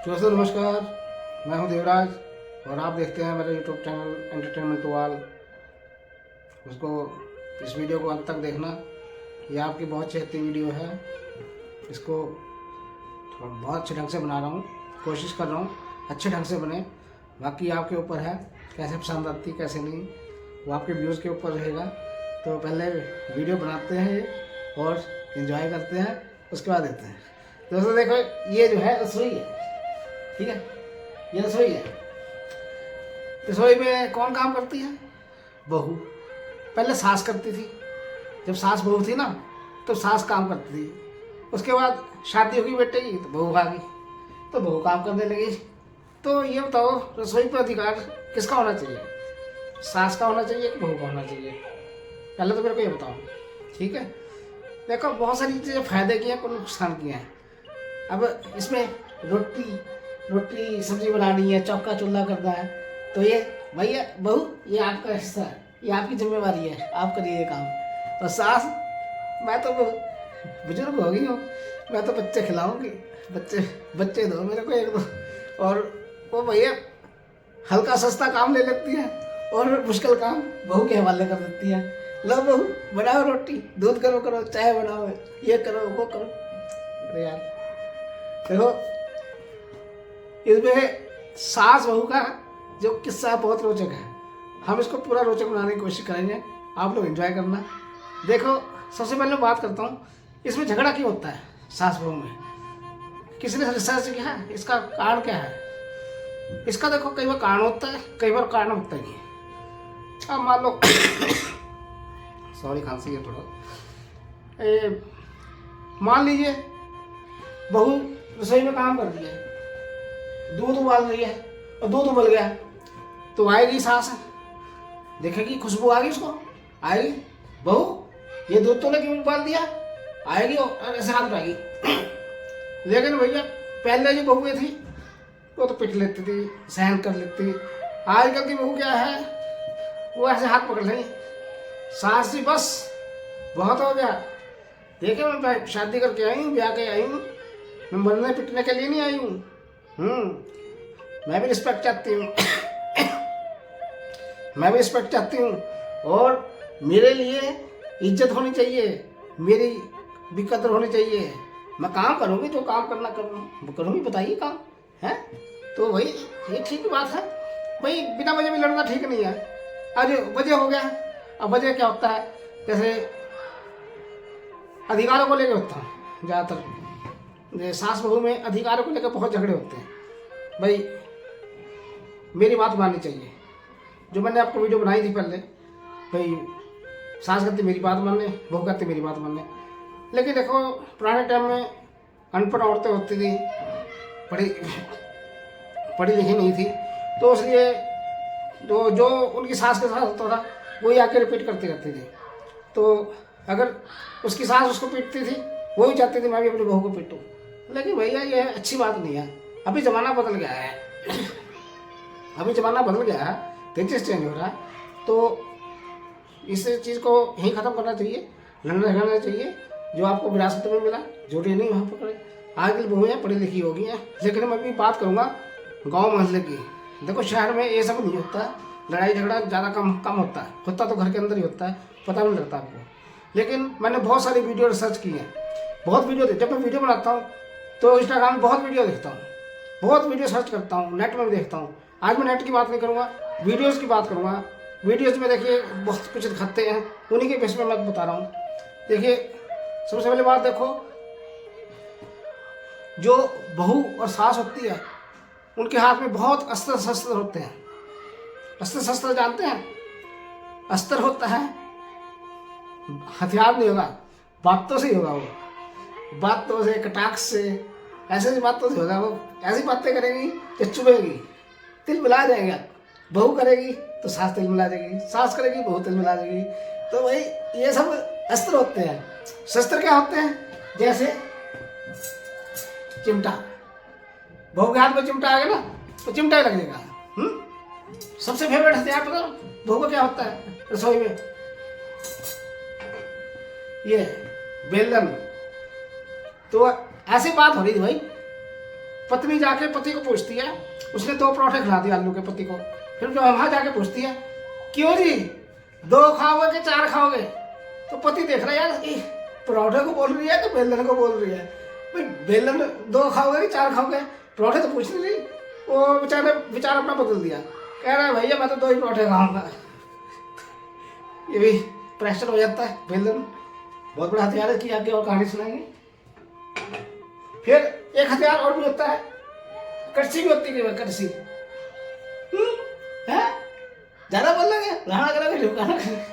दोस्तों नमस्कार, मैं हूं देवराज और आप देखते हैं मेरा यूट्यूब चैनल एंटरटेनमेंट वाल। उसको इस वीडियो को अंत तक देखना। ये आपकी बहुत अच्छी वीडियो है। इसको थोड़ा बहुत अच्छे ढंग से बना रहा हूँ, कोशिश कर रहा हूँ अच्छे ढंग से बने। बाकी आपके ऊपर है कैसे पसंद आती कैसे नहीं, वो आपके व्यूज़ के ऊपर रहेगा। तो पहले वीडियो बनाते हैं और इन्जॉय करते हैं, उसके बाद देते हैं। दोस्तों देखो, ये जो है रसोई है, ठीक है, ये रसोई है। रसोई में कौन काम करती है? बहू। पहले सास करती थी, जब सास बहू थी ना तो सास काम करती थी। उसके बाद शादी होगी बेटे की तो बहू आ गई, तो बहू काम करने लगी। तो ये बताओ, रसोई पर अधिकार किसका होना चाहिए? सास का होना चाहिए कि बहू का होना चाहिए? पहले तो मेरे को ये बताओ, ठीक है। देखो, बहुत सारी चीज़ें फायदे की हैं, कुछ नुकसान की हैं। अब इसमें रोटी सब्जी बनानी है, चौका चूल्हा करना है, तो ये भैया बहू, ये आपका हिस्सा है, ये आपकी जिम्मेवारी है, आप करिए ये काम। और सास, मैं तो बुजुर्ग हो गई हूँ, मैं तो बच्चे खिलाऊंगी, बच्चे दो मेरे को एक दो। और वो भैया हल्का सस्ता काम ले लेती है और मुश्किल काम बहू के हवाले कर देती है। लो बहू, बनाओ रोटी, दूध करो चाय बनाओ, ये करो वो करो। अरे यार देखो, इसमें सास बहू का जो किस्सा बहुत रोचक है। हम इसको पूरा रोचक बनाने की कोशिश करेंगे, आप लोग एंजॉय करना। देखो, सबसे पहले बात करता हूँ, इसमें झगड़ा क्यों होता है सास बहू में? किसी ने रिसर्च किया है इसका कारण क्या है? इसका देखो, कई बार कारण होता है, कई बार कारण होता ही नहीं। अब मान लो सॉरी, खांसी है थोड़ा। मान लीजिए बहू रसोई में काम कर रही है, दूध उबाल रही है और दूध उबल गया, तो आएगी सास, देखेगी खुशबू आ गई, उसको आएगी, बहू ये दूध तो ने क्यों उबाल दिया, आएगी और ऐसे हाथ उठाएगी। लेकिन भैया पहले जो बहुएं थी वो तो पिट लेती थी, सहन कर लेती थी। आजकल की बहू क्या है, वो ऐसे हाथ पकड़ लेंगी, सास जी बस बहुत हो गया। देखिए, मैं शादी करके आई हूँ, ब्याह के आई हूँ, मैं मरने पिटने के लिए नहीं आई हूँ। मैं भी रिस्पेक्ट चाहती हूँ मैं भी रिस्पेक्ट चाहती हूँ, और मेरे लिए इज्जत होनी चाहिए, मेरी भी कदर होनी चाहिए। मैं काम करूँगी, जो काम करना करूँगी, बताइए काम है। तो भाई ये ठीक बात है भाई, बिना वजह भी लड़ना ठीक नहीं है। आज वजह हो गया। अब वजह क्या होता है, जैसे अधिकारों को लेकर होता है ज़्यादातर। सास बहू में अधिकारों को लेकर बहुत झगड़े होते हैं। भाई मेरी बात माननी चाहिए, जो मैंने आपको वीडियो बनाई थी पहले, भाई सास कहती मेरी बात मानने, बहू कहती मेरी बात मानने। लेकिन देखो, पुराने टाइम में अनपढ़ औरतें होती थी, पढ़ी लिखी नहीं थी, तो इसलिए जो उनकी सास के साथ होता था वही आके रिपीट करती रहती थी। तो अगर उसकी सास उसको पीटती थी, वो भी चाहती थी मैं भी अपनी बहू को पीटूँ। लेकिन भैया ये अच्छी बात नहीं है। अभी ज़माना बदल गया है अभी ज़माना बदल गया है, तेजी से चेंज हो रहा है। तो इस चीज़ को यहीं ख़त्म करना चाहिए, लड़ना झगड़ना चाहिए। जो आपको विरासत में मिला, जोड़े नहीं वहाँ पकड़े। आजकल बहुएँ पढ़ी लिखी हो गई हैं, लेकिन मैं भी बात करूँगा गाँव मोहल्ले की। देखो, शहर में ये सब नहीं होता, लड़ाई झगड़ा ज़्यादा कम होता तो घर के अंदर ही होता है, पता नहीं लगता आपको। लेकिन मैंने बहुत सारी वीडियो रिसर्च की हैं, बहुत वीडियो जब मैं वीडियो बनाता हूँ तो इंस्टाग्राम में बहुत वीडियो देखता हूँ, बहुत वीडियो सर्च करता हूँ, नेट में भी देखता हूँ। आज मैं नेट की बात नहीं करूँगा, वीडियोज़ की बात करूँगा। वीडियोज़ में देखिए बहुत कुछ दिखाते हैं, उन्हीं के बेस में मैं बता रहा हूँ। देखिए, सबसे पहले बात देखो, जो बहू और सास होती है उनके हाथ में बहुत अस्त्र शस्त्र होते हैं। अस्त्र शस्त्र जानते हैं? अस्त्र होता है, हथियार नहीं होगा, बातों से ही होगा। वो बातों से, कटाक्ष से, ऐसे बातों से होगा। वो ऐसी बातें करेगी कि चुभेगी, तिल मिला जाएगा। बहू करेगी तो सास तिल मिला देगी, सास करेगी बहू तिल मिला देगी। तो भाई ये सब अस्त्र होते हैं। शस्त्र क्या होते हैं? जैसे चिमटा, बहू के हाथ में चिमटा आ गया ना तो चिमटा ही लगेगा। सबसे फेवरेट हथियार पता बहू का क्या होता है रसोई में? ये बेलन। तो ऐसी बात हो रही थी भाई, पत्नी जाके पति को पूछती है, उसने 2 पराठे खिला दिए आलू के पति को। फिर जो वहां जाके पूछती है, क्यों जी 2 खाओगे कि 4 खाओगे? तो पति देख रहा है यार, पराठे को बोल रही है कि बेलन को बोल रही है। भाई बेलन 2 खाओगे कि 4 खाओगे? पराठे तो पूछ नहीं रही। वो विचार अपना बदल दिया, कह रहा है भैया मैं तो 2 ही पराठे खाऊंगा। ये भी प्रेशर हो जाता है। बेलन बहुत बड़ा हथियार है कि आगे और कहानी सुनाएंगे। फिर एक हथियार और भी होता है, कड़छी भी होती है। कड़छी है, ज्यादा बोल लगे लाना करोगे ढुकाना करोगे।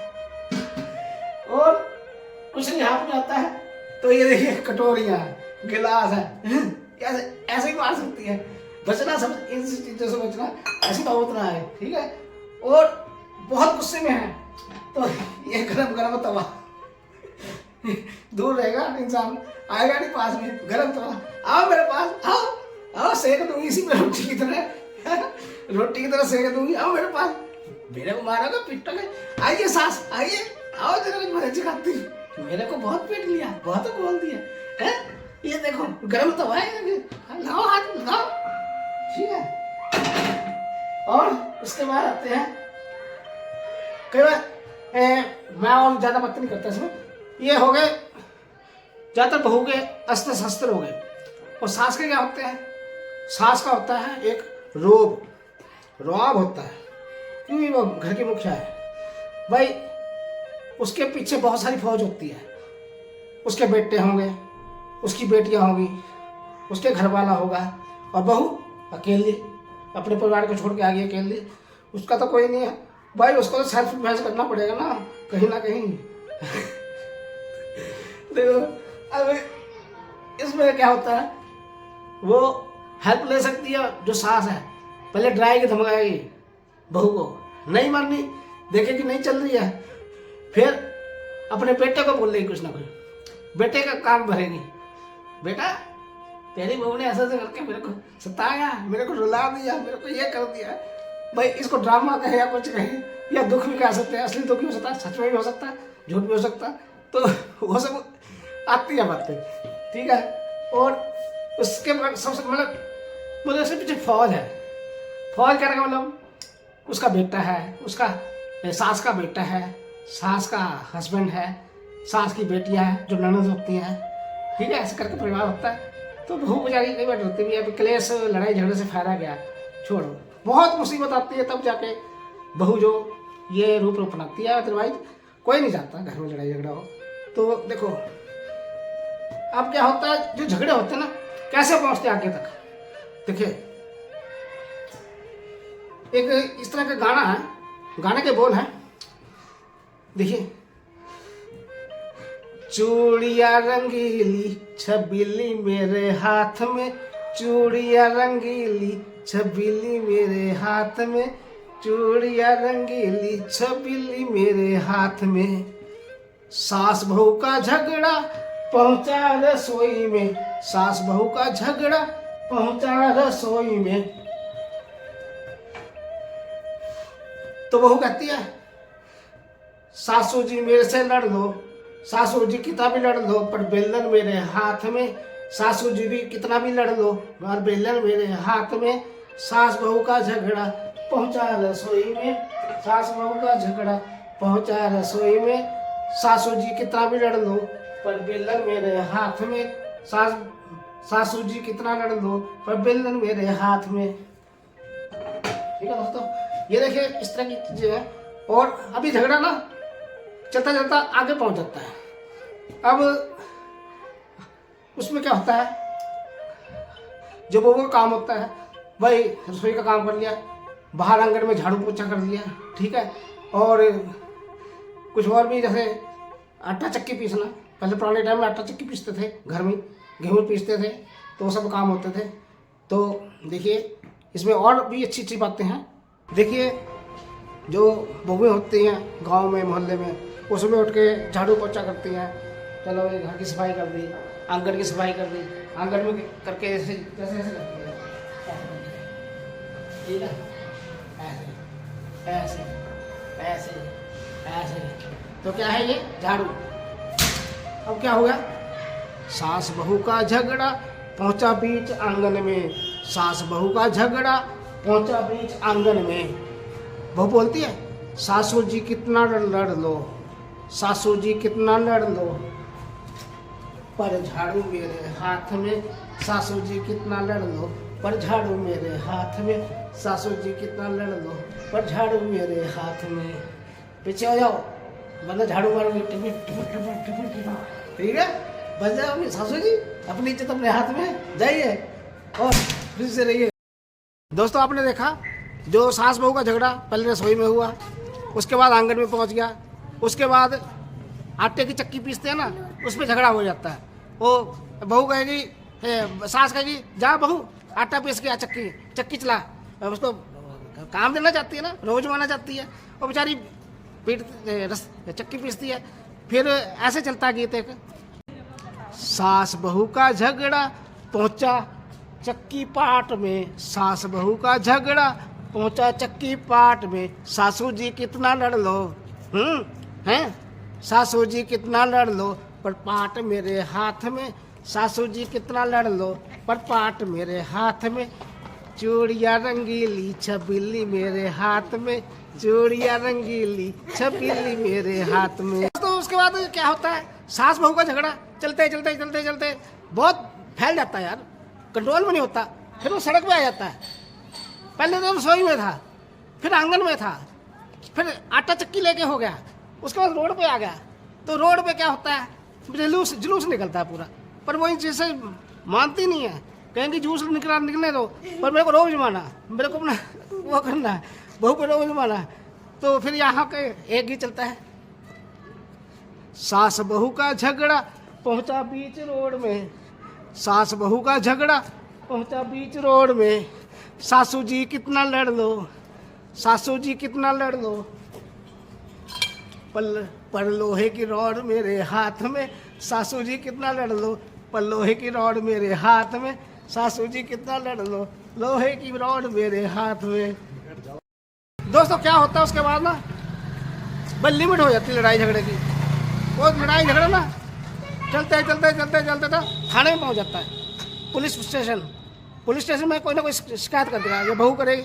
और कुछ नहीं हाथ में आता है तो ये देखिए कटोरियां, गिलास है, ऐसे ही मार सकती है। बचना सब इन चीजों से बचना, ऐसी बात ना है, ठीक है। और बहुत गुस्से में है तो ये गरम गरम तवा, दूर रहेगा इंसान, आएगा नहीं पास में। गरम तवा, आओ मेरे पास, आओ आओ सेक दूंगी इसी में रोटी की तरह सेक दूंगी, आओ मेरे पास। मेरे को मारोगे पिटोगे, आइए सास आइए, आओ तेरे को मजे खाती। मेरे को बहुत पीट लिया, बहुत बोल दिया है। ये देखो गरम तवा है, लाओ हाथ लगाओ, ठीक है। और उसके बाद आते हैं कई बार मैं और ज्यादा बात नहीं करता इसमें। ये हो गए ज्यादातर बहू के अस्त्र शस्त्र हो गए। और सास के क्या होते हैं? सास का होता है एक रौब होता है, क्योंकि वो घर की मुखिया है भाई। उसके पीछे बहुत सारी फौज होती है, उसके बेटे होंगे, उसकी बेटियां होंगी, उसके घर वाला होगा, और बहू अकेली अपने परिवार को छोड़ के आ गई अकेली। उसका तो कोई नहीं है भाई, उसको तो सेल्फ डिफेंस करना पड़ेगा ना कहीं देखो अब इसमें क्या होता है, वो हेल्प ले सकती है जो सास है। पहले डराएगी धमकाएगी बहू को, नहीं माननी, देखेगी नहीं चल रही है, फिर अपने बेटे को बोल देगी कुछ ना कुछ, बेटे का कान भरेगी, बेटा तेरी बहू ने ऐसा करके मेरे को सताया, मेरे को रुला दिया, मेरे को ये कर दिया। भाई इसको ड्रामा कहे या कुछ कहे या दुख भी कह सकते हैं, असली दुख भी हो सकता है, सच में भी हो सकता है, झूठ भी हो सकता है, तो वो सब आती है बातें, ठीक है। और उसके सबसे मतलब उसके पीछे फौज है। फौज कहने का मतलब उसका बेटा है, उसका सास का बेटा है, सास का हस्बैंड है, सास की बेटियां हैं जो ननद होती हैं, ठीक है। ऐसे करके परिवार होता है। तो बहू बेचारी कई बार डरती भी है, क्लेश लड़ाई झगड़े से फायदा गया, छोड़ो, बहुत मुसीबत आती है तब जाके बहू जो ये रूप अपनाती है, अदरवाइज कोई नहीं चाहता घर में लड़ाई झगड़ा हो। तो देखो अब क्या होता है, जो झगड़े होते हैं ना कैसे पहुंचते आगे तक। देखिए एक इस तरह का गाना है, गाने के बोल हैं, देखिए। चूड़ियाँ रंगीली छबीली मेरे हाथ में, चूड़ियाँ रंगीली छबीली मेरे हाथ में, चूड़ियाँ रंगीली छबीली मेरे हाथ में। सास बहू का झगड़ा पहुंचा रसोई में, सास बहू का झगड़ा पहुंचा रसोई में। तो बहू कहती है सासू जी मेरे से लड़ लो, सासू जी कितना भी लड़ लो पर बेलन मेरे हाथ में, सासू जी भी कितना भी लड़ लो पर बेलन मेरे हाथ में। सास बहू का झगड़ा पहुंचा रसोई में, सास बहू का झगड़ा पहुंचा रसोई में, सासू जी कितना भी लड़ लो पर बेलन मेरे हाथ में, सासू जी कितना लड़ लो पर बेलन मेरे हाथ में। ठीक है दोस्तों, ये देखिए इस तरह की चीजें हैं। और अभी झगड़ा ना चलता चलता आगे पहुंच जाता है। अब उसमें क्या होता है, जो बहू का काम होता है भाई रसोई का काम कर लिया, बाहर आंगन में झाड़ू पोछा कर दिया, ठीक है। और कुछ और भी, जैसे आटा चक्की पीसना, पहले पुराने टाइम में आटा चक्की पीसते थे, घर में गेहूँ पीसते थे, तो वो सब काम होते थे। तो देखिए इसमें और भी अच्छी अच्छी बातें हैं। देखिए जो बहुएं होती हैं गांव में मोहल्ले में, उसमें उठ के झाड़ू पोछा करती हैं, चलो ये घर की सफाई कर दी, आंगन की सफाई कर दी, आंगन में करके ऐसे जैसे ऐसे करती है, ठीक है, ऐसे ऐसे ऐसे ऐसे। तो क्या है ये झाड़ू। अब क्या हो गया, सास बहू का झगड़ा पहुंचा बीच आंगन में, सास बहू का झगड़ा पहुंचा बीच आंगन में। बहू बोलती है, सासू जी कितना लड़ लो, सासू जी कितना लड़ लो, पर झाड़ू मेरे हाथ में, सासू जी कितना लड़ लो, पर झाड़ू मेरे हाथ में, सासू जी कितना लड़ लो, पर झाड़ू मेरे हाथ में। पीछे हो जाओ वरना झाड़ू मारूंगी, ठीक है? बच जाओगे सासू जी, अपनी इज्जत अपने हाथ में, जाइए और खुशी से रहिए। दोस्तों आपने देखा जो सास बहू का झगड़ा पहले रसोई में हुआ, उसके बाद आंगन में पहुंच गया, उसके बाद आटे की चक्की पीसते हैं ना, उसमें झगड़ा हो जाता है। वो बहू कहेगी, सास कहेगी जा बहू आटा पीस के आ, चक्की चला, उसको काम देना चाहती है ना, रोज माना चाहती है, वो बेचारी पीट चक्की पीसती है। फिर ऐसे चलता है गीत एक, सास बहू का झगड़ा पहुंचा चक्की पाट में, सास बहू का झगड़ा पहुंचा चक्की पाट में, सासू जी कितना लड़ लो, हैं सासू जी कितना लड़ लो, पर पाट मेरे हाथ में, सासू जी कितना लड़ लो, पर पाट मेरे हाथ में, चूड़ियाँ रंगीली छबीली मेरे हाथ में, चूड़ियाँ रंगीली छबीली मेरे हाथ में। तो उसके बाद क्या होता है, सास बहू का झगड़ा चलते चलते चलते चलते बहुत फैल जाता है यार, कंट्रोल में नहीं होता। फिर वो सड़क पे आ जाता है। पहले तो रसोई में था, फिर आंगन में था, फिर आटा चक्की लेके हो गया, उसके बाद रोड पे आ गया। तो रोड पे क्या होता है, जुलूस निकलता है पूरा, पर वो इन चीज़ मानती नहीं है, कहेंगे जुलूस निकलने दो, पर मेरे को रोज माना, मेरे को अपना वो करना है, बहू पे रोज माना। तो फिर यहाँ के एक ही चलता है, सास बहू का झगड़ा पहुँचा बीच रोड में, सास बहू का झगड़ा पहुँचा बीच रोड में, सासू जी कितना लड़ लो, सासू जी कितना लड़ लो, पर लोहे की रॉड मेरे हाथ में, सासू जी कितना लड़ लो, पर लोहे की रॉड मेरे हाथ में, सासू जी कितना लड़ लो, लोहे की रॉड मेरे हाथ में। दोस्तों क्या होता है उसके बाद ना, बस लिमिट हो जाती है लड़ाई झगड़े की। वो लड़ाई झगड़ा ना चलते चलते चलते चलते तो थाने में पहुंच जाता है, पुलिस स्टेशन में कोई ना कोई शिकायत कर देगा, ये बहू करेगी,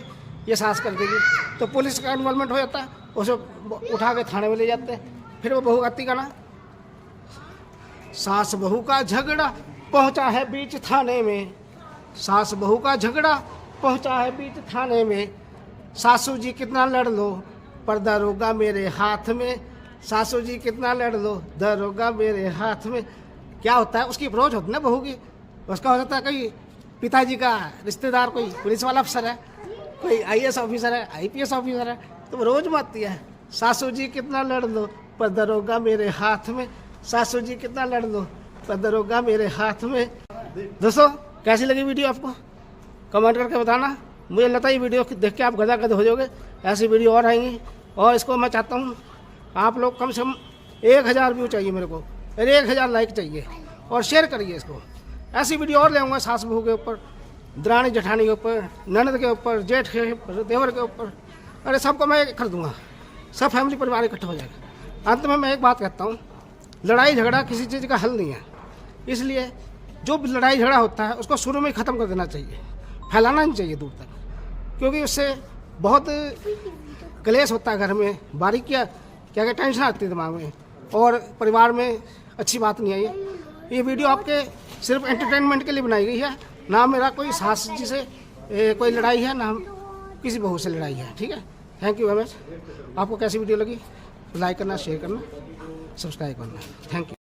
ये सास कर देगी, तो पुलिस का इन्वॉल्वमेंट हो जाता है, उसे उठा के थाने में ले जाते हैं। फिर वो बहू आती का ना, सास बहू का झगड़ा पहुंचा है बीच थाने में, सास बहू का झगड़ा पहुंचा है बीच थाने में, सासू जी कितना लड़ लो, पर दरोगा मेरे हाथ में, सासू जी कितना लड़ लो, दरोगा मेरे हाथ में। क्या होता है, उसकी अप्रोच होती है ना बहू की, उसका हो जाता है कोई पिताजी का रिश्तेदार, कोई पुलिस वाला अफसर है, कोई IAS ऑफिसर है, IPS ऑफिसर है, तो वो रोज मारती है, सासू जी कितना लड़ लो, पर दरोगा मेरे हाथ में, सासू जी कितना लड़ लो, पर दरोगा मेरे हाथ में। दोस्तों कैसी लगी वीडियो आपको, कमेंट करके बताना। मुझे लगता है ये वीडियो देख के आप गदगद हो जाओगे, ऐसी वीडियो और आएंगी। और इसको मैं चाहता हूँ आप लोग कम से कम 1000 व्यू चाहिए मेरे को, 1000 लाइक चाहिए, और शेयर करिए इसको। ऐसी वीडियो और ले आऊँगा सास बहू के ऊपर, दरानी जेठानी के ऊपर, ननद के ऊपर, जेठ के ऊपर, देवर के ऊपर, अरे सबको मैं कर दूंगा, सब फैमिली परिवार इकट्ठा हो जाएगा। अंत में मैं एक बात कहता हूँ, लड़ाई झगड़ा किसी चीज़ का हल नहीं है, इसलिए जो भी लड़ाई झगड़ा होता है उसको शुरू में ही ख़त्म कर देना चाहिए, फैलाना नहीं चाहिए दूर तक, क्योंकि उससे बहुत क्लेश होता है घर में, बारीकियाँ क्या क्या टेंशन आती है दिमाग में, और परिवार में अच्छी बात नहीं आई है। ये वीडियो आपके सिर्फ एंटरटेनमेंट के लिए बनाई गई है, ना मेरा कोई सास जी से कोई लड़ाई है, ना किसी बहू से लड़ाई है, ठीक है। Thank you very much. आपको कैसी वीडियो लगी, लाइक करना, शेयर करना, सब्सक्राइब करना। Thank you.